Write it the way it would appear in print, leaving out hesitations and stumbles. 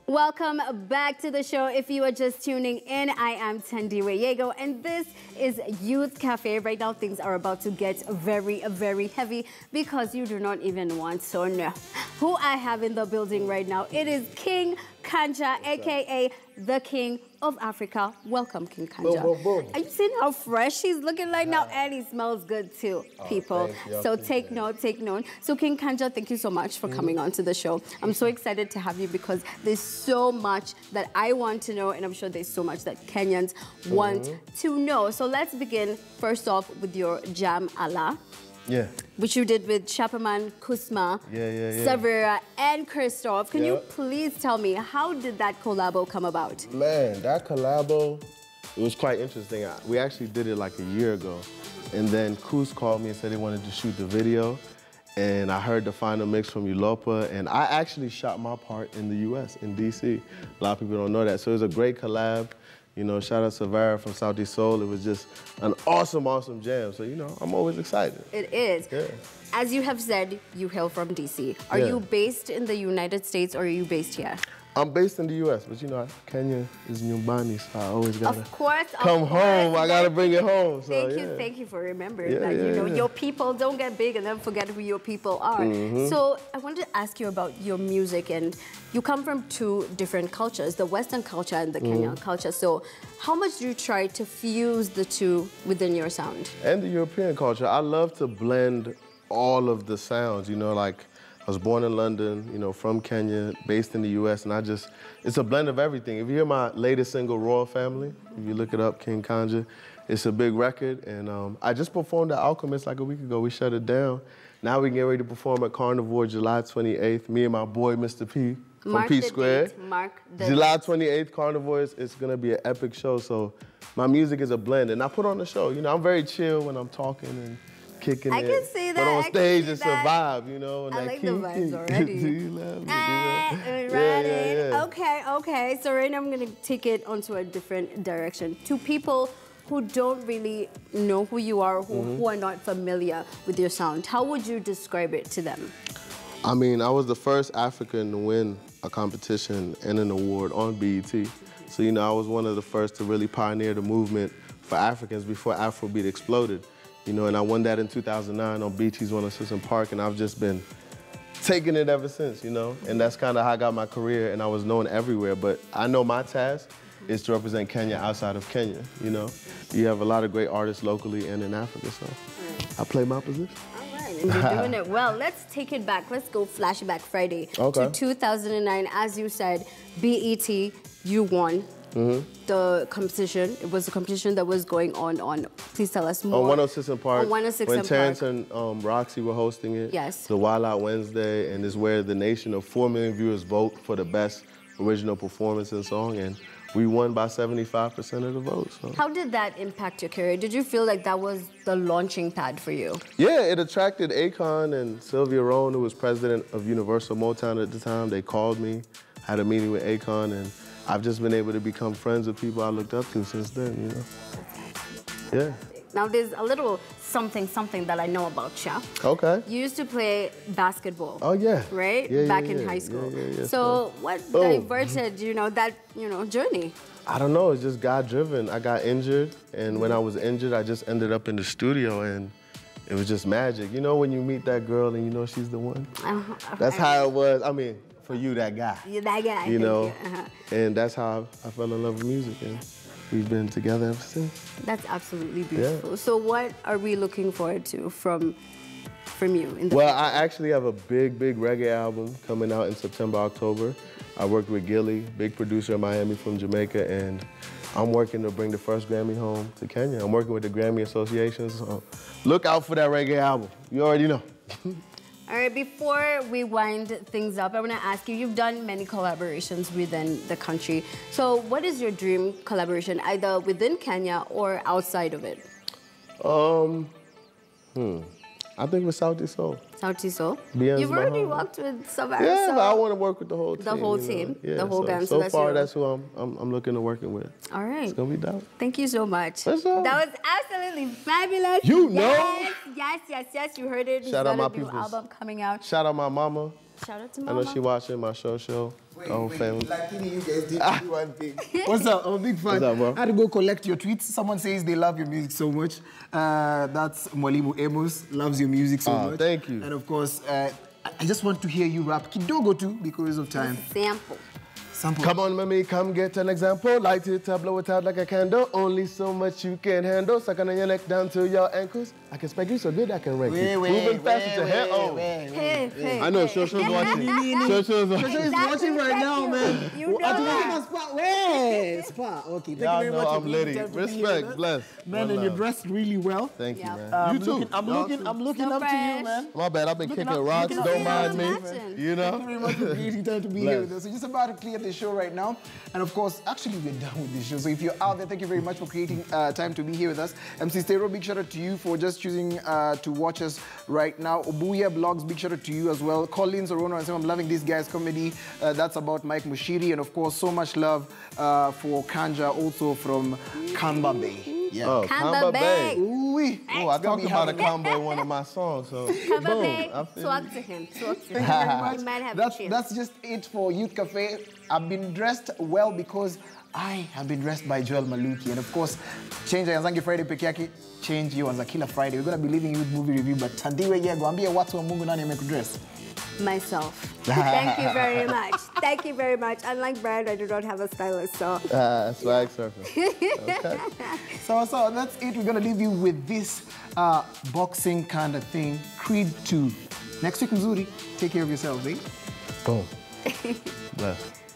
Welcome back to the show. If you are just tuning in, I am Tendi Wayego, and this is Youth Cafe. Right now, things are about to get very, very heavy because you do not even want to know who I have in the building right now. It is King Kanja, aka the King of Africa. Welcome, King Kanja. Boom, boom, boom. Are you seeing how fresh he's looking like now? And he smells good too, people. So take note, take note. So King Kanja, thank you so much for coming on to the show. I'm so excited to have you because there's so much that I want to know, and I'm sure there's so much that Kenyans want to know. So let's begin first off with your Jam Allah. Yeah. Which you did with Chapaman, Kusma, Savera, and Christoph. Can you please tell me, how did that collabo come about? Man, that collabo, it was quite interesting. We actually did it like a year ago. And then Kus called me and said they wanted to shoot the video. And I heard the final mix from Ulopa. And I actually shot my part in the US, in DC. A lot of people don't know that. So it was a great collab. You know, shout out to Savara from Southeast Soul. It was just an awesome, awesome jam. So, you know, I'm always excited. It is. Yeah. As you have said, you hail from DC. Are you based in the United States or are you based here? I'm based in the U.S., but you know, Kenya is Nyumbani, so I always gotta come home. I gotta bring it home. So, thank you for remembering that. You know, your people don't get big and then forget who your people are. So I wanted to ask you about your music, and you come from two different cultures, the Western culture and the Kenyan culture. So how much do you try to fuse the two within your sound? And the European culture. I love to blend all of the sounds, you know, like I was born in London, you know, from Kenya, based in the US, and it's a blend of everything. If you hear my latest single, Royal Family, if you look it up, King Kanja, it's a big record, and I just performed at Alchemist like a week ago. We shut it down. Now we get ready to perform at Carnivore July 28th, me and my boy, Mr. P, from P Square. July 28th, Carnivore, it's gonna be an epic show, so my music is a blend, and I put on the show. You know, I'm very chill when I'm talking and kicking it. I can see that. But on stage, it's a vibe, you know. And I like the vibes already. Do you love me? Okay. So right now I'm going to take it onto a different direction. To people who don't really know who you are, who are not familiar with your sound, how would you describe it to them? I mean, I was the first African to win a competition and an award on BET. So, you know, I was one of the first to really pioneer the movement for Africans before Afrobeat exploded. You know, and I won that in 2009 on BET's 106 & Park, and I've just been taking it ever since, you know? And that's kind of how I got my career, and I was known everywhere. But I know my task is to represent Kenya outside of Kenya, you know? You have a lot of great artists locally and in Africa, so I play my position. All right, and you're doing it well. Let's take it back. Let's go Flashback Friday to 2009. As you said, BET, you won. The competition. It was a competition that was going on. Please tell us more. On 106 & Park. On 106 when & Terrence Park. and Roxy were hosting it. Yes. It's a Wild Out Wednesday, and it's where the nation of 4 million viewers vote for the best original performance and song, and we won by 75% of the votes. So. How did that impact your career? Did you feel like that was the launching pad for you? Yeah, it attracted Akon and Sylvia Rowan, who was president of Universal Motown at the time. They called me, had a meeting with Akon, and I've just been able to become friends with people I looked up to since then, you know? Yeah. Now there's a little something that I know about you. Okay. You used to play basketball. Oh yeah. Right? Back in high school. So what diverted, that, journey? I don't know, it's just God-driven. I got injured, and when I was injured, I just ended up in the studio, and it was just magic. You know when you meet that girl and you know she's the one? That's how it was. I mean, for you, that guy. You're that guy. You know, and that's how I fell in love with music, and we've been together ever since. That's absolutely beautiful. Yeah. So what are we looking forward to from you in the future? I actually have a big reggae album coming out in September, October. I worked with Gilly, big producer in Miami from Jamaica, and I'm working to bring the first Grammy home to Kenya. I'm working with the Grammy Association, so look out for that reggae album. You already know. All right, before we wind things up, I want to ask you, you've done many collaborations within the country. So what is your dream collaboration, either within Kenya or outside of it? I think with Southeast Soul. Southeast Soul? Bien's You've already worked with Savara. Yeah, but I want to work with the whole team. The whole team, Yeah, the whole gang. So far, that's who I'm looking to working with. All right. It's going to be dope. Thank you so much. What's up? That was absolutely fabulous. You know? Yes, you heard it. Shout out my people. Album coming out. Shout out my mama. Shout out to I Mama. know she watching my show. The whole family. Luckily, you guys did do one thing. What's up? I'm a big fan. What's up, bro? I had to go collect your tweets. Someone says they love your music so much. That's Mwalimu Amos, loves your music so much. Thank you. And of course, I just want to hear you rap Kidogo too because of time. Sample. Sample. Come on, mommy, come get an example. Light it up, blow it out like a candle. Only so much you can handle. Sucking on your neck down to your ankles. I can spec you so good I can rank you. Moving fast with your hair on. Hey, I know, Shosho's watching. Shosho's watching. Shosho is watching right now, man. You know that. Spa. Okay, thank Y'all you very know much. I'm for litty. taking time to be here with Respect, us. bless. Man, One and you're love. dressed really well. Thank you, Yeah. man. You too. I'm looking up So to you, man. My bad, I've been kicking up- rocks. looking up Don't to mind you, me. man. You Thank you know? very much for creating time to be here with us. We're just about to clear the show right now. And of course, actually, we're done with this show. So if you're out there, thank you very much for creating time to be here with us. MC Stereo, big shout out to you for just choosing to watch us right now. Obuya Blogs, big shout out to you as well. Collins Orono, and I'm loving this guy's comedy. That's about Mike Mushiri. And of course, so much love for Kanja, also from Kamba Bay. Yeah. Oh, Kamba Kamba Bay. Bay. Ooh-wee. Oh, I talked about a combo in one of my songs, so Kamba boom. Bay, I feel talk to him. Talk to Thank you very him. much. He might have that's, a chance. that's just it for Youth Cafe. I've been dressed well because I have been dressed by Joel Maluki. And of course, Change Yanzangi Friday peke yake, Change you on Killer Friday. We're going to be leaving you with movie review, but Tandiwe Yego, ambie watu wa Mungu nani amekudress? Myself. Thank you very much. Thank you very much. Unlike Brad, I do not have a stylist, so. Swag surfing. Okay. So that's it. We're going to leave you with this boxing kind of thing, Creed 2. Next week, Mzuri, take care of yourselves, eh? Boom. Bless.